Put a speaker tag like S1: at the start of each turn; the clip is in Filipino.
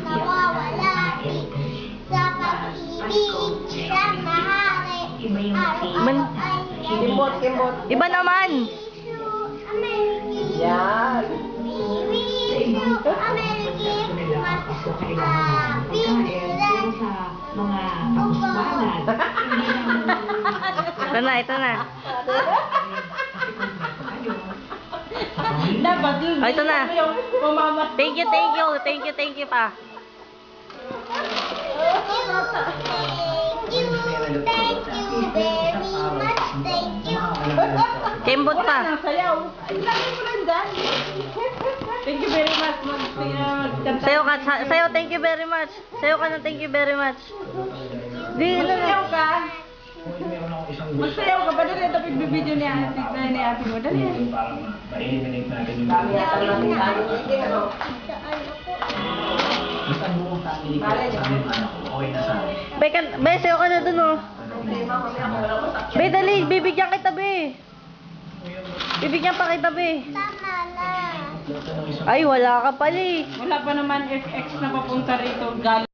S1: nawawala sa pag-ibig sa mahali.
S2: Iba naman.
S1: Yan.
S2: Ito na, ito na.
S3: Dapat yun.
S2: Oh, ito na.
S3: Mamamas.
S2: Thank you, thank you. Thank you, thank you pa.
S1: Thank you very much. Thank you.
S2: Kembot pa.
S3: Ang sayaw. Ay, lagi mo lang dyan. Thank you very much.
S2: Sayo ka, sayo thank you very much. Sayo ka ng thank you very much. Di na
S3: Magsayaw
S2: na.
S3: ka. Magsayaw ka ba? Dali, ito pagbibideo ni ate mo. Dali.
S4: Parang ma-eliminate natin yung basta buong family ko, sabi ng anak ko, okay na sa akin.
S2: Be, sayo ka na dun oh. Be, dali, bibigyan kita be. Bibigyan pa kita be.
S1: Tama na.
S2: Ay, wala ka pala eh.
S3: Wala pa naman FX na papunta rito. Galing.